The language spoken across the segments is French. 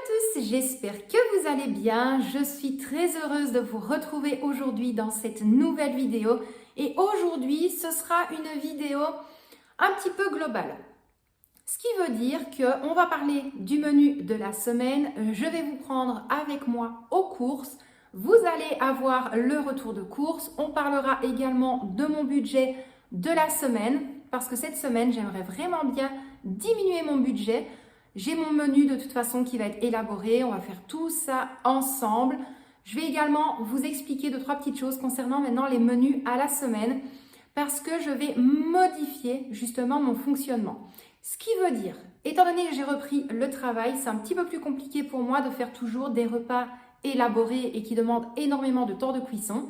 tous, j'espère que vous allez bien. Je suis très heureuse de vous retrouver aujourd'hui dans cette nouvelle vidéo. Et aujourd'hui, ce sera une vidéo un petit peu globale. Ce qui veut dire qu'on va parler du menu de la semaine. Je vais vous prendre avec moi aux courses. Vous allez avoir le retour de courses. On parlera également de mon budget de la semaine parce que cette semaine, j'aimerais vraiment bien diminuer mon budget. J'ai mon menu de toute façon qui va être élaboré. On va faire tout ça ensemble. Je vais également vous expliquer 2-3 petites choses concernant maintenant les menus à la semaine parce que je vais modifier justement mon fonctionnement. Ce qui veut dire, étant donné que j'ai repris le travail, c'est un petit peu plus compliqué pour moi de faire toujours des repas élaborés et qui demandent énormément de temps de cuisson.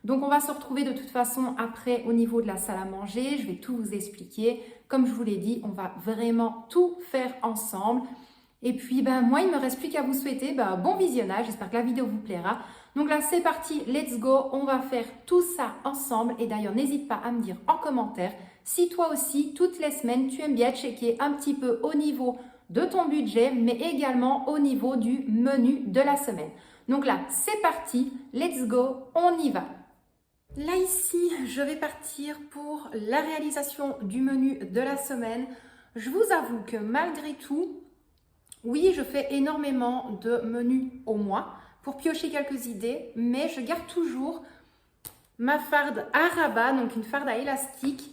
Donc on va se retrouver de toute façon après au niveau de la salle à manger. Je vais tout vous expliquer. Comme je vous l'ai dit, on va vraiment tout faire ensemble. Et puis moi, il ne me reste plus qu'à vous souhaiter bon visionnage. J'espère que la vidéo vous plaira. Donc là, c'est parti, let's go. On va faire tout ça ensemble. Et d'ailleurs, n'hésite pas à me dire en commentaire si toi aussi, toutes les semaines, tu aimes bien checker un petit peu au niveau de ton budget, mais également au niveau du menu de la semaine. Donc là, c'est parti, let's go, on y va. Là ici, je vais partir pour la réalisation du menu de la semaine. Je vous avoue que malgré tout, oui, je fais énormément de menus au mois pour piocher quelques idées, mais je garde toujours ma farde à rabat, donc une farde à élastique.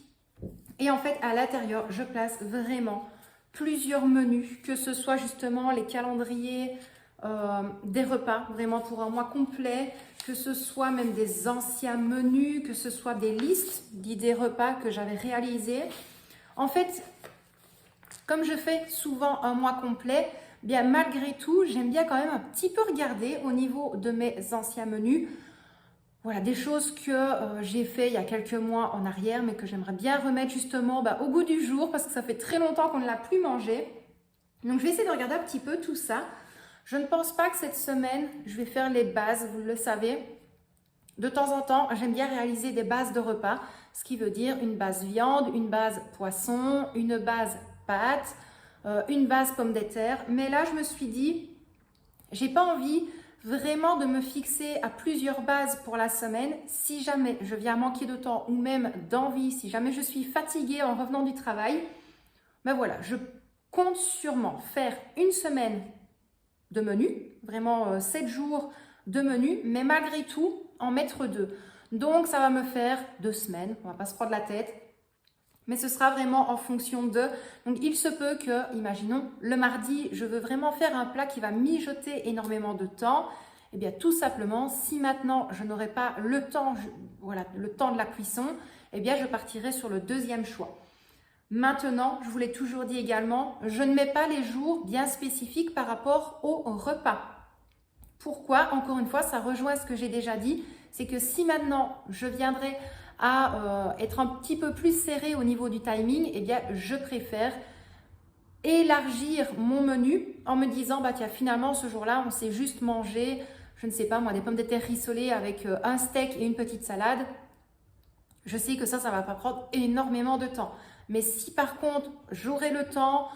Et en fait, à l'intérieur, je place vraiment plusieurs menus, que ce soit justement les calendriers des repas, vraiment pour un mois complet, que ce soit même des anciens menus, que ce soit des listes d'idées repas que j'avais réalisées. En fait, comme je fais souvent un mois complet, bien malgré tout, j'aime bien quand même un petit peu regarder au niveau de mes anciens menus. Voilà, des choses que j'ai fait il y a quelques mois en arrière, mais que j'aimerais bien remettre justement au goût du jour parce que ça fait très longtemps qu'on ne l'a plus mangé. Donc, je vais essayer de regarder un petit peu tout ça. Je ne pense pas que cette semaine, je vais faire les bases, vous le savez. De temps en temps, j'aime bien réaliser des bases de repas, ce qui veut dire une base viande, une base poisson, une base pâtes, une base pommes de terre. Mais là, je me suis dit, j'ai pas envie vraiment de me fixer à plusieurs bases pour la semaine. Si jamais je viens manquer de temps ou même d'envie, si jamais je suis fatiguée en revenant du travail, voilà, je compte sûrement faire une semaine de menu, vraiment 7 jours de menu, mais malgré tout, en mettre 2. Donc, ça va me faire 2 semaines, on va pas se prendre la tête, mais ce sera vraiment en fonction de... Donc, il se peut que, imaginons, le mardi, je veux vraiment faire un plat qui va mijoter énormément de temps. Eh bien, tout simplement, si maintenant, je n'aurai pas le temps, voilà, le temps de la cuisson, eh bien, je partirai sur le deuxième choix. Maintenant, je vous l'ai toujours dit également, je ne mets pas les jours bien spécifiques par rapport au repas. Pourquoi? Encore une fois, ça rejoint ce que j'ai déjà dit, c'est que si maintenant je viendrais à être un petit peu plus serré au niveau du timing, eh bien, je préfère élargir mon menu en me disant, tiens, finalement, ce jour-là, on s'est juste mangé, je ne sais pas moi, des pommes de terre rissolées avec un steak et une petite salade. Je sais que ça ne va pas prendre énormément de temps. Mais si par contre, j'aurai le temps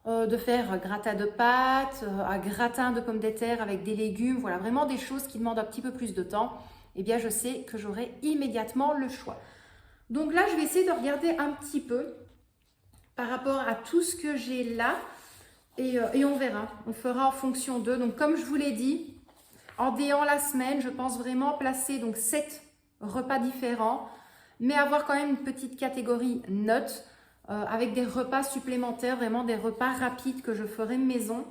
de faire gratin de pâtes, un gratin de pommes de terre avec des légumes, voilà, vraiment des choses qui demandent un petit peu plus de temps, eh bien je sais que j'aurai immédiatement le choix. Donc là, je vais essayer de regarder un petit peu par rapport à tout ce que j'ai là et on verra. On fera en fonction d'eux. Donc comme je vous l'ai dit, en déant la semaine, je pense vraiment placer donc 7 repas différents, mais avoir quand même une petite catégorie notes avec des repas supplémentaires, vraiment des repas rapides que je ferai maison.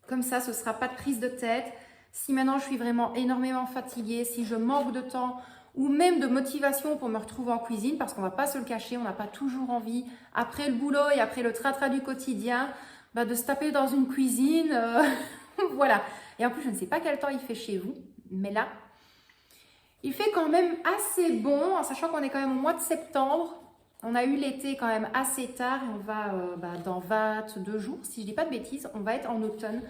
Comme ça, ce ne sera pas de prise de tête. Si maintenant je suis vraiment énormément fatiguée, si je manque de temps ou même de motivation pour me retrouver en cuisine, parce qu'on ne va pas se le cacher, on n'a pas toujours envie, après le boulot et après le train-train du quotidien, de se taper dans une cuisine. Voilà. Et en plus, je ne sais pas quel temps il fait chez vous, mais là, il fait quand même assez bon, en sachant qu'on est quand même au mois de septembre. On a eu l'été quand même assez tard et on va dans 22 jours, si je ne dis pas de bêtises, on va être en automne.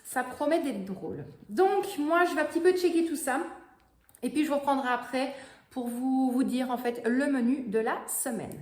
Ça promet d'être drôle. Donc, moi, je vais un petit peu checker tout ça. Et puis, je reprendrai après pour vous dire en fait le menu de la semaine.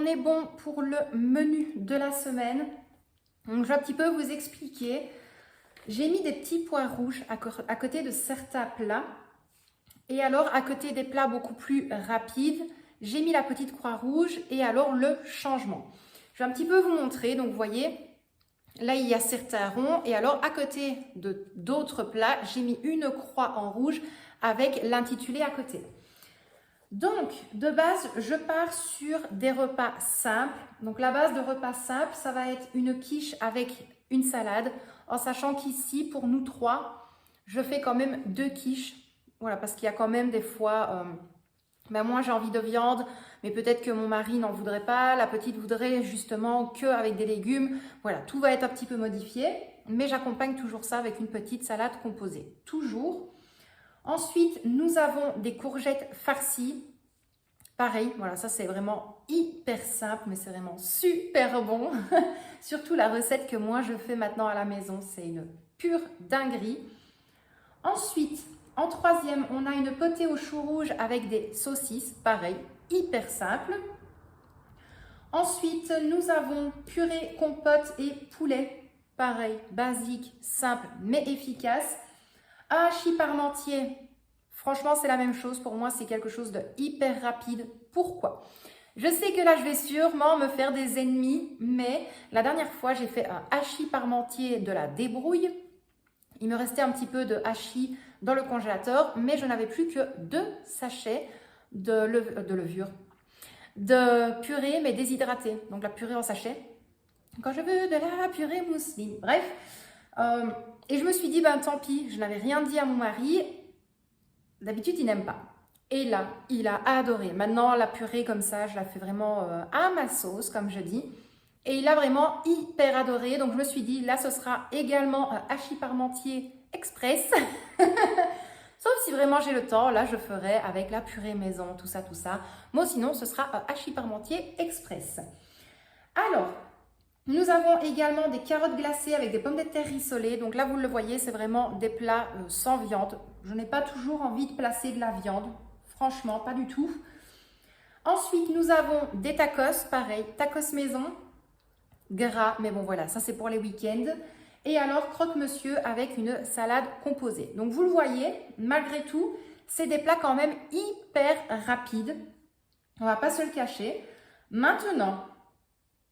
est bon pour le menu de la semaine. Donc, je vais un petit peu vous expliquer. J'ai mis des petits pois rouges à côté de certains plats. Et alors, à côté des plats beaucoup plus rapides, j'ai mis la petite croix rouge et alors le changement. Je vais un petit peu vous montrer. Donc, vous voyez, là, il y a certains ronds. Et alors, à côté d'autres plats, j'ai mis une croix en rouge avec l'intitulé à côté. Donc, de base, je pars sur des repas simples. Donc, la base de repas simples, ça va être une quiche avec une salade, en sachant qu'ici, pour nous trois, je fais quand même 2 quiches. Voilà, parce qu'il y a quand même des fois, moi j'ai envie de viande, mais peut-être que mon mari n'en voudrait pas. La petite voudrait justement qu'avec des légumes. Voilà, tout va être un petit peu modifié, mais j'accompagne toujours ça avec une petite salade composée. Toujours. Ensuite, nous avons des courgettes farcies. Pareil, voilà, ça c'est vraiment hyper simple, mais c'est vraiment super bon. Surtout la recette que moi je fais maintenant à la maison, c'est une pure dinguerie. Ensuite, en troisième, on a une potée au chou rouge avec des saucisses. Pareil, hyper simple. Ensuite, nous avons purée, compote et poulet. Pareil, basique, simple, mais efficace. Un hachis parmentier, franchement, c'est la même chose. Pour moi, c'est quelque chose de hyper rapide. Pourquoi? Je sais que là, je vais sûrement me faire des ennemis, mais la dernière fois, j'ai fait un hachis parmentier de la débrouille. Il me restait un petit peu de hachis dans le congélateur, mais je n'avais plus que 2 sachets de levure, de purée, mais déshydratée. Donc, la purée en sachet. Quand je veux de la purée mousseline. Bref. Et je me suis dit, ben tant pis, je n'avais rien dit à mon mari. D'habitude, il n'aime pas. Et là, il a adoré. Maintenant, la purée comme ça, je la fais vraiment à ma sauce, comme je dis. Et il a vraiment hyper adoré. Donc, je me suis dit, là, ce sera également un hachis parmentier express. Sauf si vraiment j'ai le temps, là, je ferai avec la purée maison, tout ça, tout ça. Moi, sinon, ce sera un hachis parmentier express. Alors, nous avons également des carottes glacées avec des pommes de terre rissolées. Donc là, vous le voyez, c'est vraiment des plats sans viande. Je n'ai pas toujours envie de placer de la viande. Franchement, pas du tout. Ensuite, nous avons des tacos, pareil, tacos maison, gras, mais bon voilà, ça c'est pour les week-ends. Et alors, croque-monsieur avec une salade composée. Donc vous le voyez, malgré tout, c'est des plats quand même hyper rapides. On ne va pas se le cacher. Maintenant,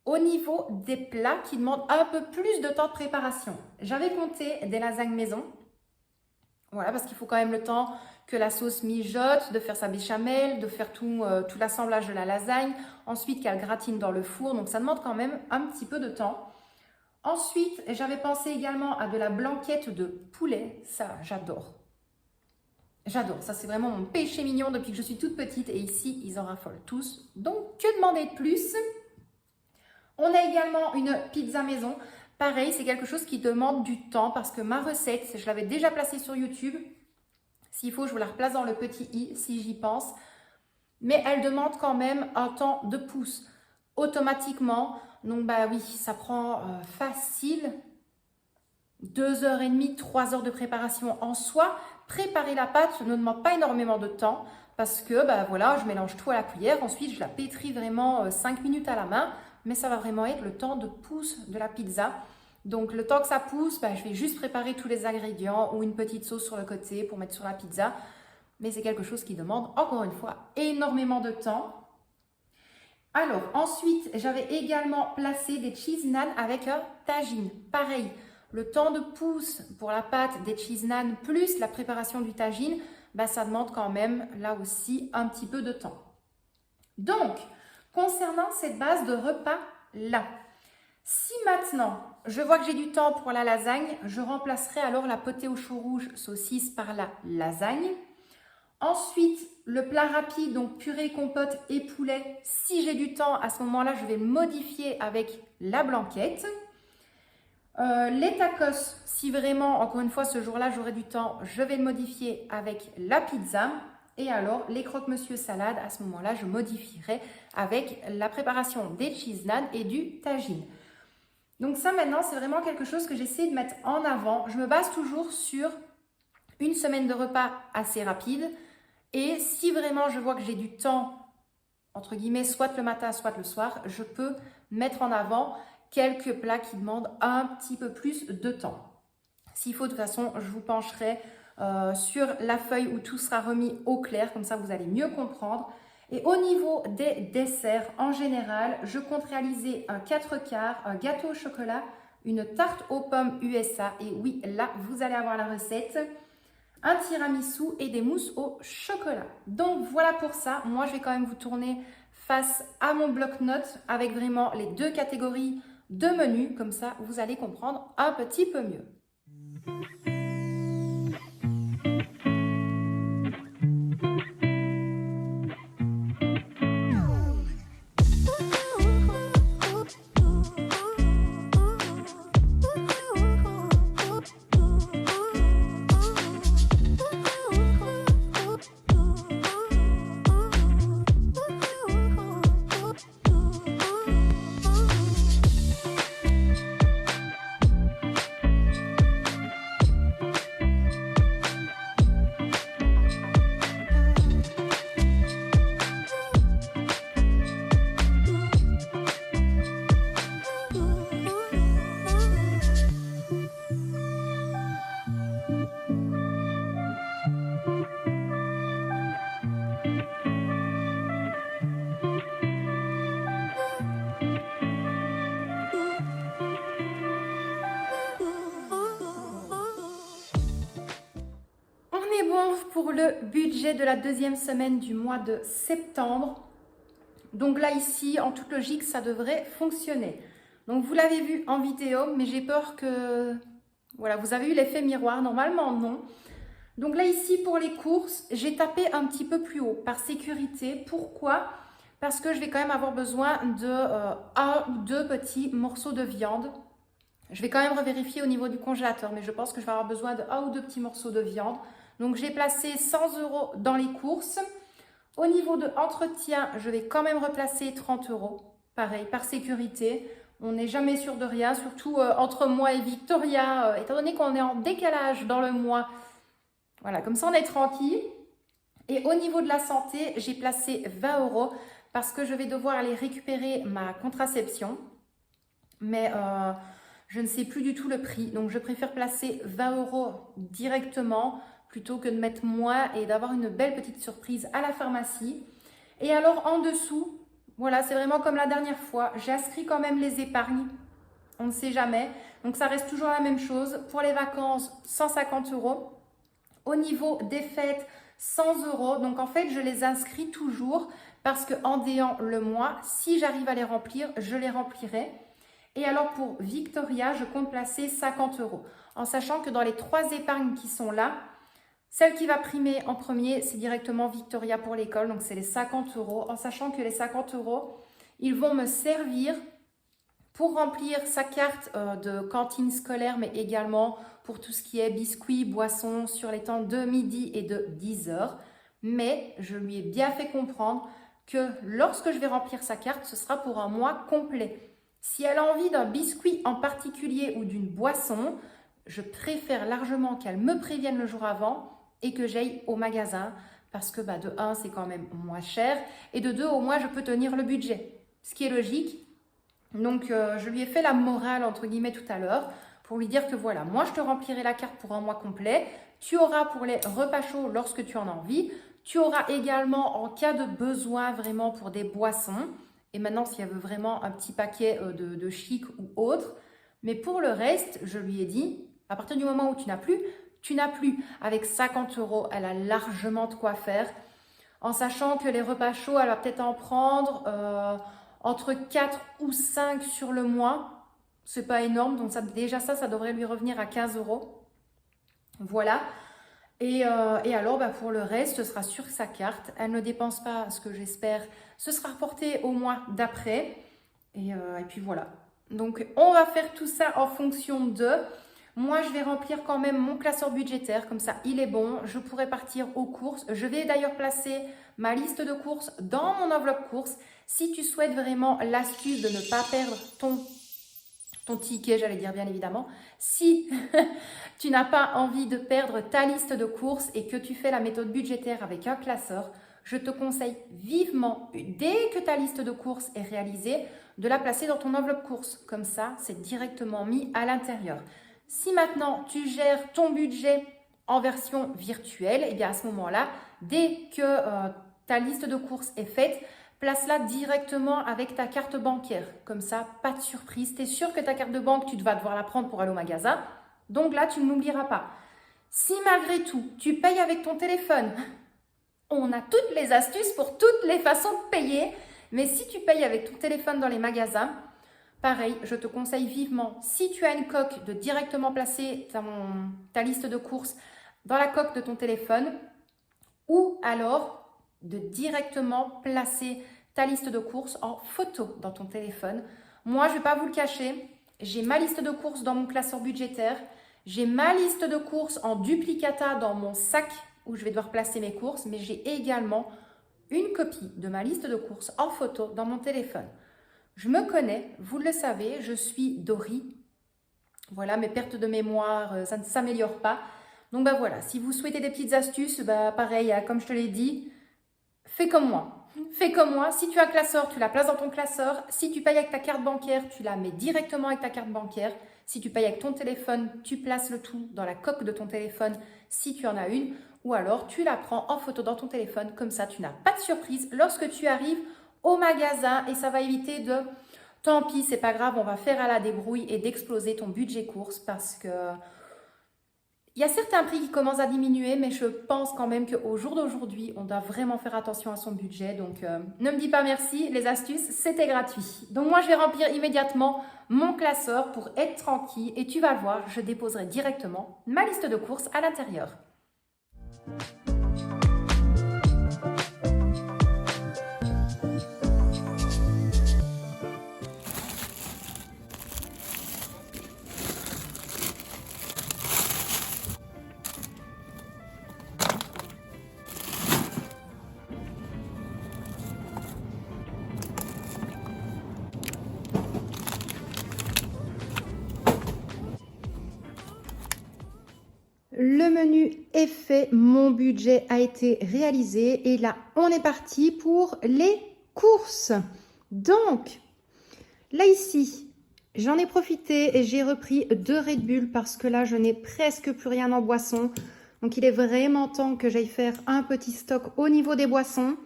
au niveau des plats qui demandent un peu plus de temps de préparation, j'avais compté des lasagnes maison. Voilà, parce qu'il faut quand même le temps que la sauce mijote, de faire sa béchamel, de faire tout l'assemblage de la lasagne, ensuite qu'elle gratine dans le four. Donc, ça demande quand même un petit peu de temps. Ensuite, j'avais pensé également à de la blanquette de poulet. Ça, j'adore. J'adore. Ça, c'est vraiment mon péché mignon depuis que je suis toute petite. Et ici, ils en raffolent tous. Donc, que demander de plus ? On a également une pizza maison. Pareil, c'est quelque chose qui demande du temps parce que ma recette, je l'avais déjà placée sur YouTube. S'il faut, je vous la replace dans le petit i si j'y pense. Mais elle demande quand même un temps de pouce automatiquement. Donc, bah oui, ça prend facile 2h30, 3 heures de préparation en soi. Préparer la pâte ne demande pas énormément de temps parce que, bah voilà, je mélange tout à la cuillère. Ensuite, je la pétris vraiment 5 minutes à la main. Mais ça va vraiment être le temps de pousse de la pizza. Donc, le temps que ça pousse, je vais juste préparer tous les ingrédients ou une petite sauce sur le côté pour mettre sur la pizza. Mais c'est quelque chose qui demande, encore une fois, énormément de temps. Alors, ensuite, j'avais également placé des cheese naan avec un tagine. Pareil, le temps de pousse pour la pâte des cheese naan plus la préparation du tagine, ça demande quand même, là aussi, un petit peu de temps. Donc, concernant cette base de repas-là, si maintenant, je vois que j'ai du temps pour la lasagne, je remplacerai alors la potée au chou rouge saucisse par la lasagne. Ensuite, le plat rapide, donc purée, compote et poulet. Si j'ai du temps, à ce moment-là, je vais modifier avec la blanquette. Les tacos, si vraiment, encore une fois, ce jour-là, j'aurai du temps, je vais le modifier avec la pizza. Et alors, les croque-monsieur salade, à ce moment-là, je modifierai avec la préparation des cheese naan et du tagine. Donc ça, maintenant, c'est vraiment quelque chose que j'essaie de mettre en avant. Je me base toujours sur une semaine de repas assez rapide. Et si vraiment je vois que j'ai du temps entre guillemets, soit le matin, soit le soir, je peux mettre en avant quelques plats qui demandent un petit peu plus de temps. S'il faut, de toute façon, je vous pencherai sur la feuille où tout sera remis au clair, comme ça vous allez mieux comprendre. Et au niveau des desserts, en général, je compte réaliser un 4 quarts, un gâteau au chocolat, une tarte aux pommes USA. Et oui, là, vous allez avoir la recette. Un tiramisu et des mousses au chocolat. Donc voilà pour ça. Moi, je vais quand même vous tourner face à mon bloc-notes avec vraiment les deux catégories de menus. Comme ça, vous allez comprendre un petit peu mieux. Pour le budget de la deuxième semaine du mois de septembre. Donc là, ici, en toute logique, ça devrait fonctionner. Donc vous l'avez vu en vidéo, mais j'ai peur que... Voilà, vous avez eu l'effet miroir. Normalement, non. Donc là, ici, pour les courses, j'ai tapé un petit peu plus haut par sécurité. Pourquoi? Parce que je vais quand même avoir besoin de un ou deux petits morceaux de viande. Je vais quand même revérifier au niveau du congélateur, mais je pense que je vais avoir besoin de un ou deux petits morceaux de viande. Donc, j'ai placé 100 € dans les courses. Au niveau de entretien, je vais quand même replacer 30 €. Pareil, par sécurité. On n'est jamais sûr de rien, surtout entre moi et Victoria, étant donné qu'on est en décalage dans le mois. Voilà, comme ça, on est tranquille. Et au niveau de la santé, j'ai placé 20 € parce que je vais devoir aller récupérer ma contraception. Mais je ne sais plus du tout le prix. Donc, je préfère placer 20 € directement plutôt que de mettre moins et d'avoir une belle petite surprise à la pharmacie. Et alors en dessous, voilà, c'est vraiment comme la dernière fois, j'ai inscrit quand même les épargnes, on ne sait jamais. Donc ça reste toujours la même chose. Pour les vacances, 150 €. Au niveau des fêtes, 100 €. Donc en fait, je les inscris toujours parce qu'en déant le mois, si j'arrive à les remplir, je les remplirai. Et alors pour Victoria, je compte placer 50 €. En sachant que dans les 3 épargnes qui sont là, celle qui va primer en premier, c'est directement Victoria pour l'école. Donc, c'est les 50 €. En sachant que les 50 €, ils vont me servir pour remplir sa carte de cantine scolaire, mais également pour tout ce qui est biscuits, boissons sur les temps de midi et de 10 h. Mais je lui ai bien fait comprendre que lorsque je vais remplir sa carte, ce sera pour un mois complet. Si elle a envie d'un biscuit en particulier ou d'une boisson, je préfère largement qu'elle me prévienne le jour avant et que j'aille au magasin parce que de 1, c'est quand même moins cher et de 2, au moins, je peux tenir le budget. Ce qui est logique. Donc, je lui ai fait la morale, entre guillemets, tout à l'heure pour lui dire que voilà, moi, je te remplirai la carte pour un mois complet. Tu auras pour les repas chauds lorsque tu en as envie. Tu auras également, en cas de besoin, vraiment pour des boissons. Et maintenant, si elle veut vraiment un petit paquet de chic ou autre. Mais pour le reste, je lui ai dit, à partir du moment où tu n'as plus. Avec 50 €, elle a largement de quoi faire. En sachant que les repas chauds, elle va peut-être en prendre entre 4 ou 5 sur le mois. C'est pas énorme, donc déjà ça devrait lui revenir à 15 €. Voilà. Et alors, pour le reste, ce sera sur sa carte. Elle ne dépense pas, ce que j'espère, ce sera reporté au mois d'après. Et puis voilà. Donc, on va faire tout ça en fonction de... Moi, je vais remplir quand même mon classeur budgétaire, comme ça, il est bon. Je pourrai partir aux courses. Je vais d'ailleurs placer ma liste de courses dans mon enveloppe courses. Si tu souhaites vraiment l'astuce de ne pas perdre ton ticket, j'allais dire bien évidemment. Si tu n'as pas envie de perdre ta liste de courses et que tu fais la méthode budgétaire avec un classeur, je te conseille vivement, dès que ta liste de courses est réalisée, de la placer dans ton enveloppe courses. Comme ça, c'est directement mis à l'intérieur. Si maintenant tu gères ton budget en version virtuelle, et bien à ce moment-là, dès que ta liste de courses est faite, place-la directement avec ta carte bancaire. Comme ça, pas de surprise. Tu es sûr que ta carte de banque, tu vas devoir la prendre pour aller au magasin. Donc là, tu ne l'oublieras pas. Si malgré tout, tu payes avec ton téléphone, on a toutes les astuces pour toutes les façons de payer. Mais si tu payes avec ton téléphone dans les magasins, pareil, je te conseille vivement, si tu as une coque, de directement placer ta liste de courses dans la coque de ton téléphone ou alors de directement placer ta liste de courses en photo dans ton téléphone. Moi, je ne vais pas vous le cacher, j'ai ma liste de courses dans mon classeur budgétaire, j'ai ma liste de courses en duplicata dans mon sac où je vais devoir placer mes courses, mais j'ai également une copie de ma liste de courses en photo dans mon téléphone. Je me connais, vous le savez, je suis Dory. Voilà, mes pertes de mémoire, ça ne s'améliore pas. Donc ben voilà, si vous souhaitez des petites astuces, pareil, comme je te l'ai dit, fais comme moi. Fais comme moi, si tu as un classeur, tu la places dans ton classeur. Si tu payes avec ta carte bancaire, tu la mets directement avec ta carte bancaire. Si tu payes avec ton téléphone, tu places le tout dans la coque de ton téléphone si tu en as une. Ou alors, tu la prends en photo dans ton téléphone. Comme ça, tu n'as pas de surprise lorsque tu arrives au magasin et ça va éviter de... Tant pis, c'est pas grave, on va faire à la débrouille et d'exploser ton budget course parce que... Il y a certains prix qui commencent à diminuer, mais je pense quand même qu'au jour d'aujourd'hui, on doit vraiment faire attention à son budget. Donc, ne me dis pas merci, les astuces, c'était gratuit. Donc, moi, je vais remplir immédiatement mon classeur pour être tranquille. Et tu vas le voir, je déposerai directement ma liste de courses à l'intérieur. Le menu est fait, mon budget a été réalisé et là, on est parti pour les courses. Donc, là ici, j'en ai profité et j'ai repris 2 Red Bull parce que là, je n'ai presque plus rien en boisson. Donc, il est vraiment temps que j'aille faire un petit stock au niveau des boissons.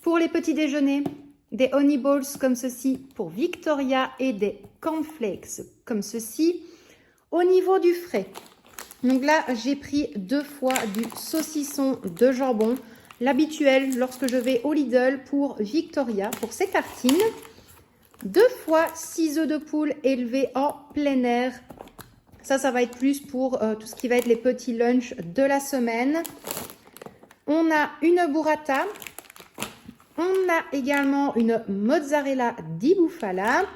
Pour les petits déjeuners, des Honey Balls comme ceci pour Victoria et des cornflakes comme ceci. Au niveau du frais, donc là, j'ai pris 2 fois du saucisson de jambon, l'habituel lorsque je vais au Lidl pour Victoria, pour ses tartines. 2 fois 6 œufs de poule élevés en plein air. Ça va être plus pour tout ce qui va être les petits lunchs de la semaine. On a une burrata. On a également une mozzarella di bufala.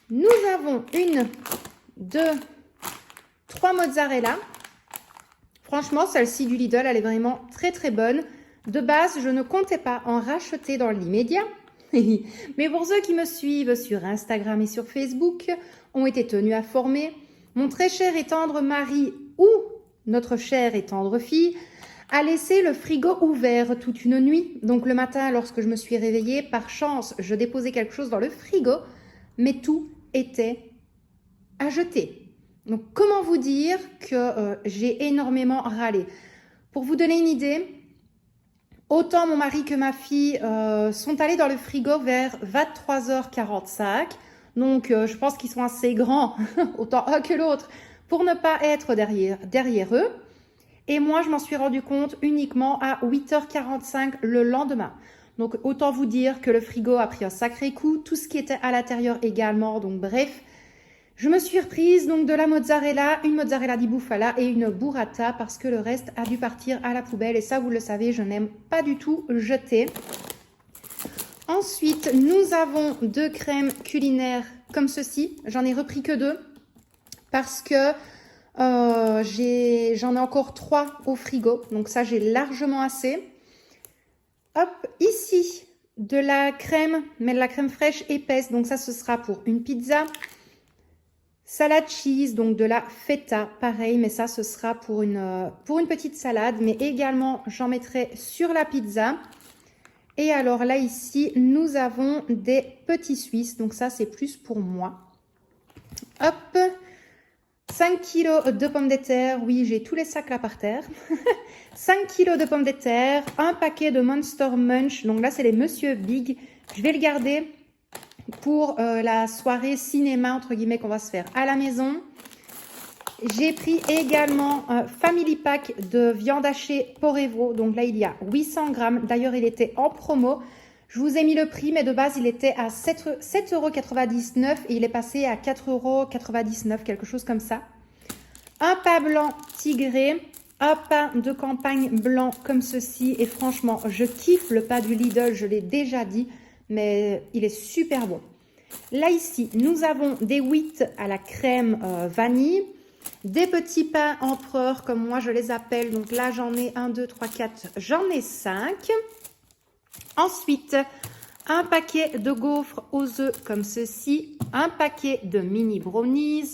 Nous avons 1, 2, 3 mozzarella. Franchement, celle-ci du Lidl, elle est vraiment très très bonne. De base, je ne comptais pas en racheter dans l'immédiat. Mais pour ceux qui me suivent sur Instagram et sur Facebook, ont été tenus à former. Mon très cher et tendre mari ou notre chère et tendre fille a laissé le frigo ouvert toute une nuit. Donc le matin, lorsque je me suis réveillée, par chance, je déposais quelque chose dans le frigo, mais tout était à jeter. Donc, comment vous dire que j'ai énormément râlé? Pour vous donner une idée, autant mon mari que ma fille sont allés dans le frigo vers 23h45. Donc, je pense qu'ils sont assez grands, autant un que l'autre, pour ne pas être derrière eux. Et moi, je m'en suis rendu compte uniquement à 8h45 le lendemain. Donc, autant vous dire que le frigo a pris un sacré coup. Tout ce qui était à l'intérieur également. Donc, bref... Je me suis reprise donc de la mozzarella, une mozzarella di bufala et une burrata parce que le reste a dû partir à la poubelle. Et ça, vous le savez, je n'aime pas du tout jeter. Ensuite, nous avons 2 crèmes culinaires comme ceci. J'en ai repris que 2 parce que j'en ai encore 3 au frigo. Donc ça, j'ai largement assez. Hop, ici, de la crème, mais de la crème fraîche épaisse. Donc ça, ce sera pour une pizza. Salade cheese, donc de la feta, pareil, mais ça, ce sera pour une petite salade. Mais également, j'en mettrai sur la pizza. Et alors là, ici, nous avons des petits Suisses. Donc ça, c'est plus pour moi. Hop, 5 kg de pommes de terre. Oui, j'ai tous les sacs là par terre. 5 kg de pommes de terre. Un paquet de Monster Munch. Donc là, c'est les Monsieur Big. Je vais le garder pour la soirée cinéma, entre guillemets, qu'on va se faire à la maison. J'ai pris également un Family Pack de viande hachée Porevo. Donc là, il y a 800 grammes. D'ailleurs, il était en promo. Je vous ai mis le prix, mais de base, il était à 7,99 € et il est passé à 4,99 €, quelque chose comme ça. Un pain blanc tigré, un pain de campagne blanc comme ceci. Et franchement, je kiffe le pain du Lidl, je l'ai déjà dit, mais il est super bon. Là, ici, nous avons des wheats à la crème vanille. Des petits pains empereurs, comme moi je les appelle. Donc là, j'en ai 1, 2, 3, 4. J'en ai 5. Ensuite, un paquet de gaufres aux œufs comme ceci. Un paquet de mini brownies.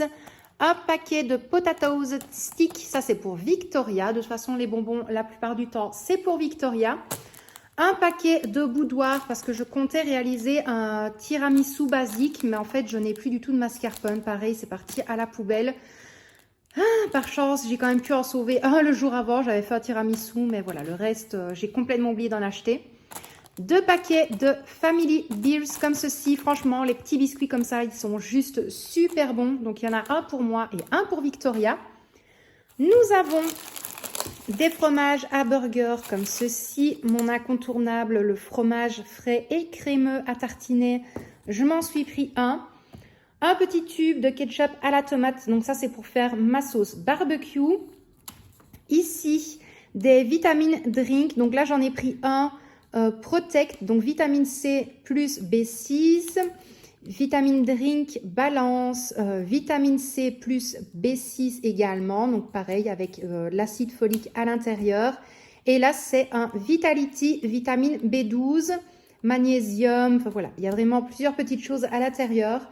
Un paquet de potatoes sticks. Ça, c'est pour Victoria. De toute façon, les bonbons, la plupart du temps, c'est pour Victoria. Un paquet de boudoir parce que je comptais réaliser un tiramisu basique. Mais en fait, je n'ai plus du tout de mascarpone. Pareil, c'est parti à la poubelle. Par chance, j'ai quand même pu en sauver un le jour avant. J'avais fait un tiramisu, mais voilà, le reste, j'ai complètement oublié d'en acheter. 2 paquets de Family Beers comme ceci. Franchement, les petits biscuits comme ça, ils sont juste super bons. Donc, il y en a un pour moi et un pour Victoria. Nous avons des fromages à burger comme ceci. Mon incontournable, le fromage frais et crémeux à tartiner. Je m'en suis pris un. Un petit tube de ketchup à la tomate. Donc ça, c'est pour faire ma sauce barbecue. Ici, des vitamines drink. Donc là, j'en ai pris un Protect. Donc vitamine C plus B6. Vitamine drink balance. Vitamine C plus B6 également. Donc pareil, avec l'acide folique à l'intérieur. Et là, c'est un Vitality vitamine B12. Magnésium. Enfin voilà, il y a vraiment plusieurs petites choses à l'intérieur.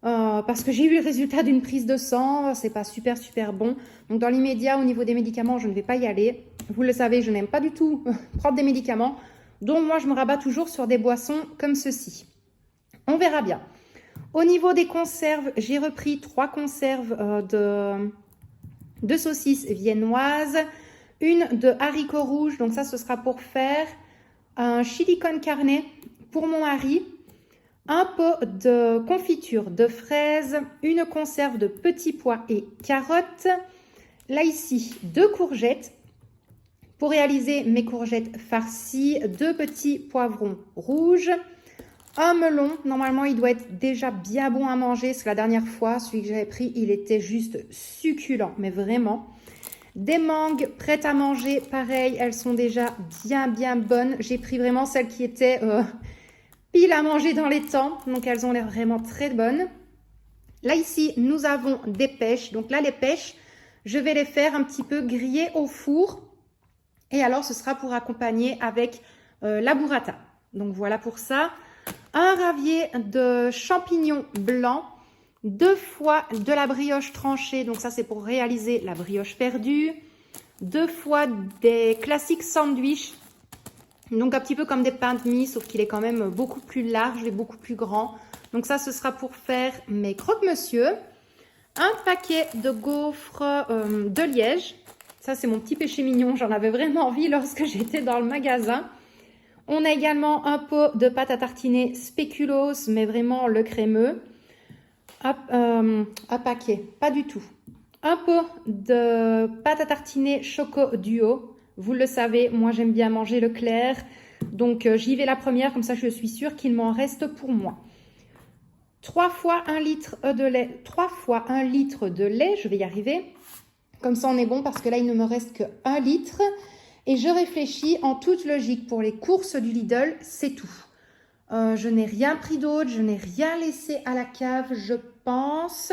Parce que j'ai eu le résultat d'une prise de sang, c'est pas super bon. Donc dans l'immédiat, au niveau des médicaments, je ne vais pas y aller. Vous le savez, je n'aime pas du tout prendre des médicaments. Donc moi, je me rabats toujours sur des boissons comme ceci. On verra bien. Au niveau des conserves, j'ai repris 3 conserves de saucisses viennoises. Une de haricots rouges, donc ça, ce sera pour faire un chili con carne pour mon mari. Un pot de confiture de fraises, une conserve de petits pois et carottes. Là ici, 2 courgettes. Pour réaliser mes courgettes farcies, 2 petits poivrons rouges. Un melon, normalement il doit être déjà bien bon à manger. Parce que la dernière fois, celui que j'avais pris, il était juste succulent, mais vraiment. Des mangues prêtes à manger, pareil, elles sont déjà bien bonnes. J'ai pris vraiment celles qui étaient... pile à manger dans les temps, donc elles ont l'air vraiment très bonnes. Là ici, nous avons des pêches. Donc là, les pêches, je vais les faire un petit peu griller au four. Et alors, ce sera pour accompagner avec la burrata. Donc voilà pour ça. Un ravier de champignons blancs. 2 fois de la brioche tranchée. Donc ça, c'est pour réaliser la brioche perdue. 2 fois des classiques sandwichs. Donc un petit peu comme des pains de mie, sauf qu'il est quand même beaucoup plus large et beaucoup plus grand. Donc ça, ce sera pour faire mes croque-monsieur. Un paquet de gaufres de Liège. Ça, c'est mon petit péché mignon. J'en avais vraiment envie lorsque j'étais dans le magasin. On a également un pot de pâte à tartiner spéculoos, mais vraiment le crémeux. Un paquet, pas du tout. Un pot de pâte à tartiner Choco Duo. Vous le savez, moi j'aime bien manger le clair. Donc j'y vais la première, comme ça je suis sûre qu'il m'en reste pour moi. 3 fois 1 litre de lait. 3 fois 1 litre de lait, je vais y arriver. Comme ça on est bon parce que là il ne me reste que 1 litre. Et je réfléchis en toute logique pour les courses du Lidl, c'est tout. Je n'ai rien pris d'autre, je n'ai rien laissé à la cave, je pense.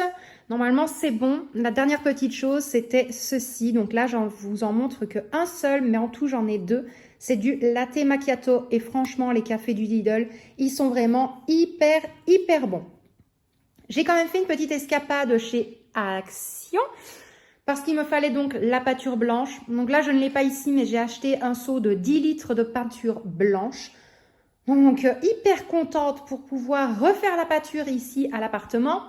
Normalement, c'est bon. La dernière petite chose, c'était ceci. Donc là, je vous en montre qu'un seul, mais en tout, j'en ai 2. C'est du latte macchiato. Et franchement, les cafés du Lidl, ils sont vraiment hyper bons. J'ai quand même fait une petite escapade chez Action parce qu'il me fallait donc la peinture blanche. Donc là, je ne l'ai pas ici, mais j'ai acheté un seau de 10 litres de peinture blanche. Donc, hyper contente pour pouvoir refaire la pâture ici à l'appartement.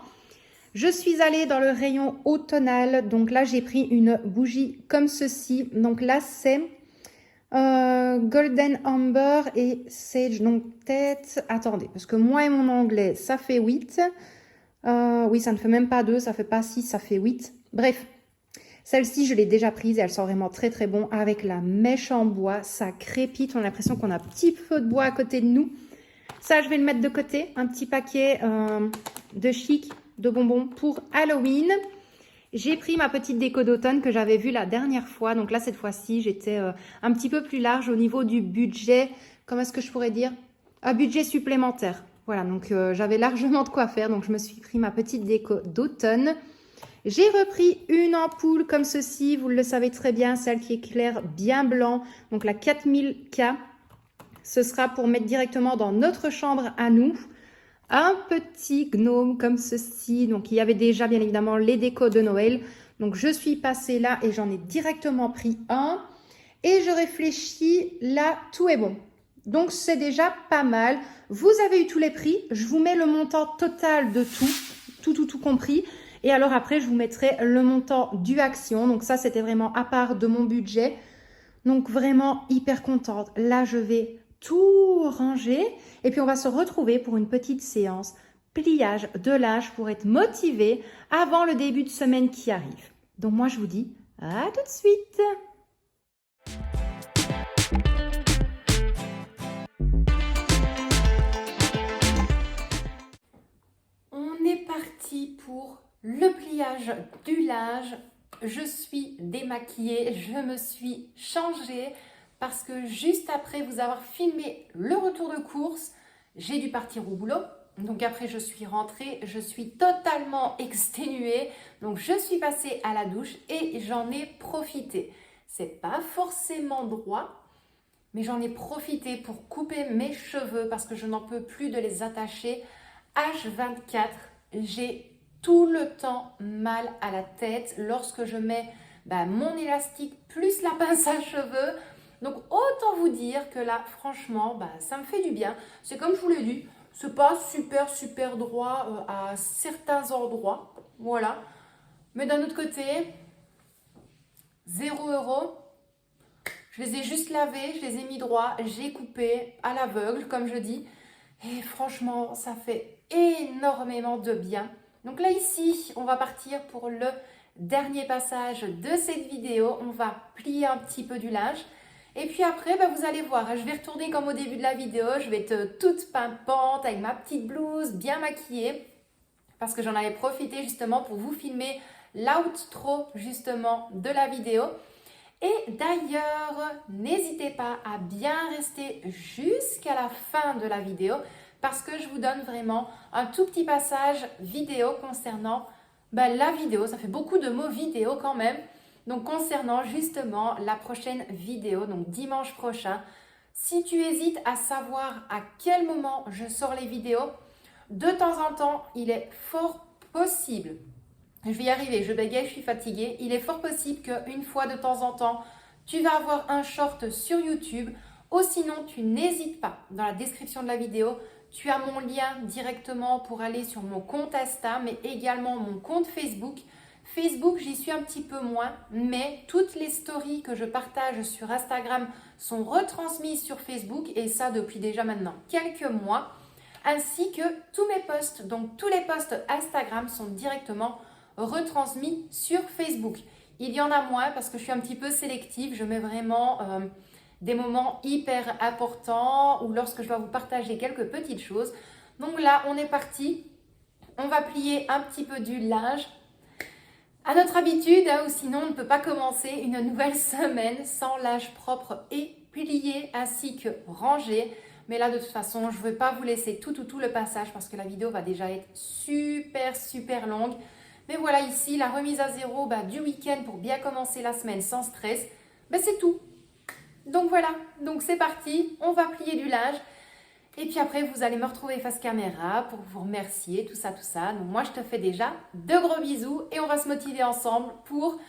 Je suis allée dans le rayon automnal. Donc là, j'ai pris une bougie comme ceci. Donc là, c'est Golden Amber et Sage. Donc peut-être, attendez, parce que moi et mon anglais, ça fait 8. Oui, ça ne fait même pas 2, ça fait pas 6, ça fait 8. Bref, celle-ci, je l'ai déjà prise et elle sent vraiment très très bon avec la mèche en bois. Ça crépite, on a l'impression qu'on a un petit feu de bois à côté de nous. Ça, je vais le mettre de côté. Un petit paquet de chic, de bonbons pour Halloween. J'ai pris ma petite déco d'automne que j'avais vue la dernière fois. Donc là, cette fois-ci, j'étais un petit peu plus large au niveau du budget. Comment est-ce que je pourrais dire? Un budget supplémentaire. Voilà, donc j'avais largement de quoi faire. Donc je me suis pris ma petite déco d'automne. J'ai repris une ampoule comme ceci. Vous le savez très bien, celle qui éclaire bien blanc. Donc la 4000K. Ce sera pour mettre directement dans notre chambre à nous. Un petit gnome comme ceci. Donc, il y avait déjà, bien évidemment, les décos de Noël. Donc, je suis passée là et j'en ai directement pris un. Et je réfléchis, là, tout est bon. Donc, c'est déjà pas mal. Vous avez eu tous les prix. Je vous mets le montant total de tout compris. Et alors, après, je vous mettrai le montant du Action. Donc, ça, c'était vraiment à part de mon budget. Donc, vraiment hyper contente. Là, je vais tout ranger et puis on va se retrouver pour une petite séance pliage de linge pour être motivé avant le début de semaine qui arrive. Donc moi je vous dis à tout de suite. On est parti pour le pliage du linge. Je suis démaquillée, je me suis changée. Parce que juste après vous avoir filmé le retour de course, j'ai dû partir au boulot. Donc après je suis rentrée, je suis totalement exténuée. Donc je suis passée à la douche et j'en ai profité. C'est pas forcément droit, mais j'en ai profité pour couper mes cheveux parce que je n'en peux plus de les attacher H24. J'ai tout le temps mal à la tête lorsque je mets mon élastique plus la pince à cheveux. Donc autant vous dire que là, franchement, ça me fait du bien. C'est comme je vous l'ai dit, c'est pas super droit à certains endroits. Voilà. Mais d'un autre côté, 0 €. Je les ai juste lavés, je les ai mis droits, j'ai coupé à l'aveugle, comme je dis. Et franchement, ça fait énormément de bien. Donc là, ici, on va partir pour le dernier passage de cette vidéo. On va plier un petit peu du linge. Et puis après, vous allez voir, je vais retourner comme au début de la vidéo. Je vais être toute pimpante avec ma petite blouse, bien maquillée. Parce que j'en avais profité justement pour vous filmer l'outro justement de la vidéo. Et d'ailleurs, n'hésitez pas à bien rester jusqu'à la fin de la vidéo parce que je vous donne vraiment un tout petit passage vidéo concernant la vidéo. Ça fait beaucoup de mots vidéo quand même. Donc concernant justement la prochaine vidéo, donc dimanche prochain. Si tu hésites à savoir à quel moment je sors les vidéos, de temps en temps, il est fort possible. Je vais y arriver, je bégaye, je suis fatiguée. Il est fort possible qu'une fois de temps en temps, tu vas avoir un short sur YouTube. Ou sinon, tu n'hésites pas. Dans la description de la vidéo, tu as mon lien directement pour aller sur mon compte Insta, mais également mon compte Facebook. Facebook, j'y suis un petit peu moins, mais toutes les stories que je partage sur Instagram sont retransmises sur Facebook et ça depuis déjà maintenant quelques mois. Ainsi que tous mes posts, donc tous les posts Instagram sont directement retransmis sur Facebook. Il y en a moins parce que je suis un petit peu sélective. Je mets vraiment des moments hyper importants ou lorsque je dois vous partager quelques petites choses. Donc là, on est parti. On va plier un petit peu du linge. À notre habitude, ou sinon on ne peut pas commencer une nouvelle semaine sans linge propre et plié ainsi que rangé. Mais là, de toute façon, je ne vais pas vous laisser tout le passage parce que la vidéo va déjà être super longue. Mais voilà, ici, la remise à zéro du week-end pour bien commencer la semaine sans stress, c'est tout. Donc voilà, donc c'est parti, on va plier du linge. Et puis après, vous allez me retrouver face caméra pour vous remercier, tout ça. Donc moi, je te fais déjà de gros bisous et on va se motiver ensemble pour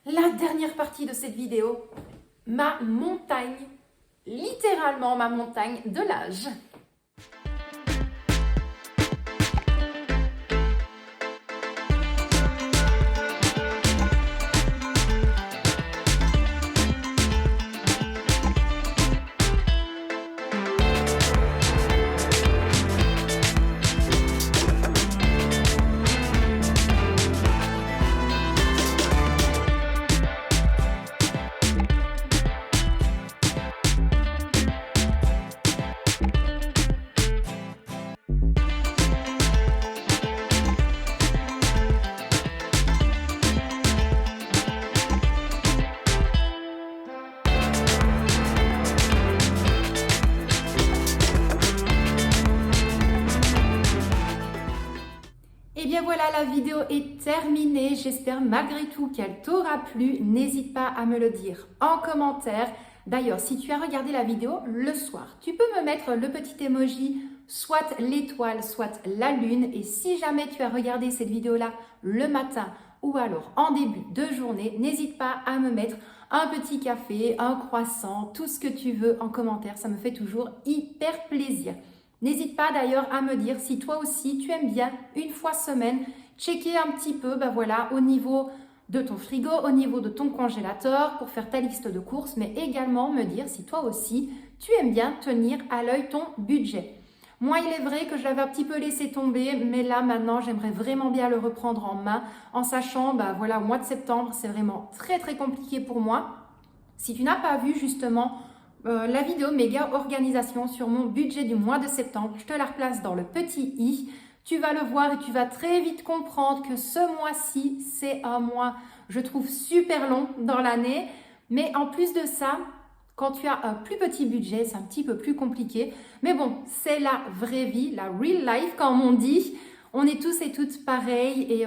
la dernière partie de cette vidéo. Ma montagne, littéralement ma montagne de linge. bien voilà, la vidéo est terminée. J'espère malgré tout qu'elle t'aura plu. N'hésite pas à me le dire en commentaire. D'ailleurs, si tu as regardé la vidéo le soir, tu peux me mettre le petit emoji, soit l'étoile, soit la lune. Et si jamais tu as regardé cette vidéo-là le matin ou alors en début de journée, n'hésite pas à me mettre un petit café, un croissant, tout ce que tu veux en commentaire. Ça me fait toujours hyper plaisir. N'hésite pas d'ailleurs à me dire si toi aussi tu aimes bien une fois semaine checker un petit peu voilà, au niveau de ton frigo, au niveau de ton congélateur pour faire ta liste de courses, mais également me dire si toi aussi tu aimes bien tenir à l'œil ton budget. Moi, il est vrai que je l'avais un petit peu laissé tomber, mais là maintenant j'aimerais vraiment bien le reprendre en main en sachant, voilà, au mois de septembre c'est vraiment très très compliqué pour moi. Si tu n'as pas vu justement la vidéo méga organisation sur mon budget du mois de septembre, je te la replace dans le petit i. Tu vas le voir et tu vas très vite comprendre que ce mois-ci, c'est un mois, je trouve, super long dans l'année. Mais en plus de ça, quand tu as un plus petit budget, c'est un petit peu plus compliqué. Mais bon, c'est la vraie vie, la real life, comme on dit. On est tous et toutes pareils. Et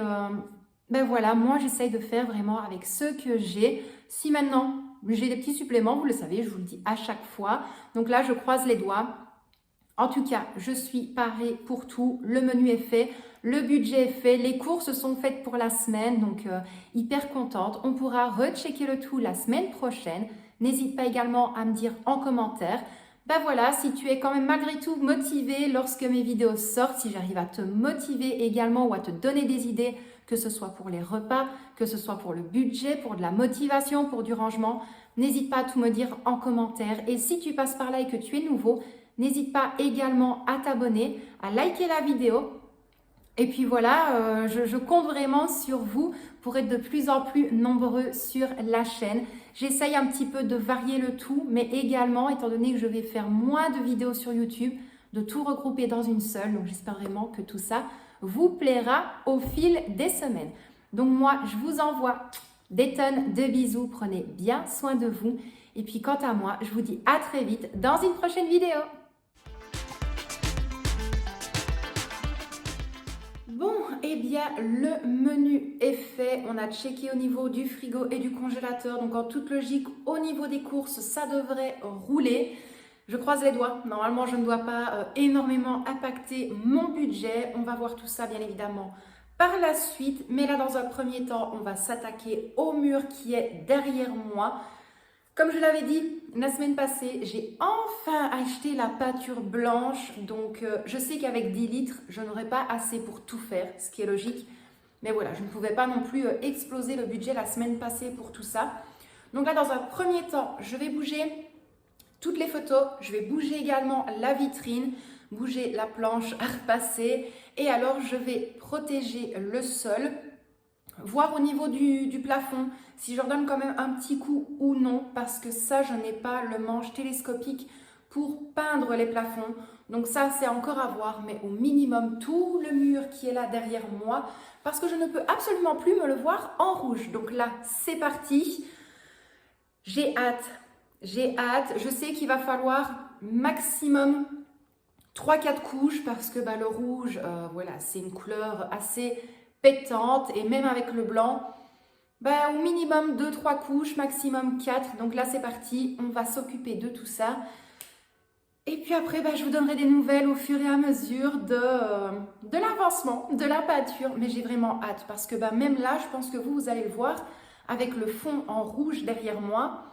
voilà, moi, j'essaye de faire vraiment avec ce que j'ai. Si maintenant, j'ai des petits suppléments, vous le savez, je vous le dis à chaque fois. Donc là, je croise les doigts. En tout cas, je suis parée pour tout. Le menu est fait, le budget est fait, les courses sont faites pour la semaine. Donc, hyper contente. On pourra rechecker le tout la semaine prochaine. N'hésite pas également à me dire en commentaire. Voilà, si tu es quand même malgré tout motivé lorsque mes vidéos sortent, si j'arrive à te motiver également ou à te donner des idées, que ce soit pour les repas, que ce soit pour le budget, pour de la motivation, pour du rangement, n'hésite pas à tout me dire en commentaire. Et si tu passes par là et que tu es nouveau, n'hésite pas également à t'abonner, à liker la vidéo. Et puis voilà, je compte vraiment sur vous pour être de plus en plus nombreux sur la chaîne. J'essaye un petit peu de varier le tout, mais également, étant donné que je vais faire moins de vidéos sur YouTube, de tout regrouper dans une seule. Donc j'espère vraiment que tout ça vous plaira au fil des semaines. Donc moi, je vous envoie des tonnes de bisous. Prenez bien soin de vous. Et puis quant à moi, je vous dis à très vite dans une prochaine vidéo. Bon, eh bien, le menu est fait. On a checké au niveau du frigo et du congélateur. Donc, en toute logique, au niveau des courses, ça devrait rouler. Je croise les doigts. Normalement, je ne dois pas énormément impacter mon budget. On va voir tout ça, bien évidemment, par la suite. Mais là, dans un premier temps, on va s'attaquer au mur qui est derrière moi. Comme je l'avais dit la semaine passée, j'ai enfin acheté la peinture blanche. Donc, je sais qu'avec 10 litres, je n'aurai pas assez pour tout faire, ce qui est logique. Mais voilà, je ne pouvais pas non plus exploser le budget la semaine passée pour tout ça. Donc là, dans un premier temps, je vais bouger toutes les photos. Je vais bouger également la vitrine, bouger la planche à repasser. Et alors, je vais protéger le sol. Voir au niveau du plafond si je leur donne quand même un petit coup ou non, parce que ça, je n'ai pas le manche télescopique pour peindre les plafonds. Donc ça, c'est encore à voir, mais au minimum, tout le mur qui est là derrière moi, parce que je ne peux absolument plus me le voir en rouge. Donc là, c'est parti. J'ai hâte. Je sais qu'il va falloir maximum 3-4 couches, parce que le rouge, voilà, c'est une couleur assez pétante, et même avec le blanc, au minimum 2-3 couches, maximum 4. Donc là, c'est parti, on va s'occuper de tout ça. Et puis après, je vous donnerai des nouvelles au fur et à mesure de l'avancement, de la peinture. Mais j'ai vraiment hâte, parce que même là, je pense que vous allez le voir, avec le fond en rouge derrière moi,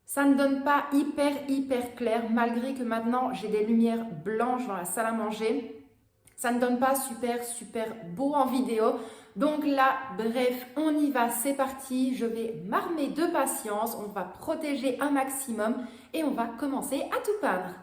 ça ne donne pas hyper clair, malgré que maintenant, j'ai des lumières blanches dans la salle à manger. Ça ne donne pas super beau en vidéo. Donc là, bref, on y va, c'est parti. Je vais m'armer de patience. On va protéger un maximum et on va commencer à tout peindre.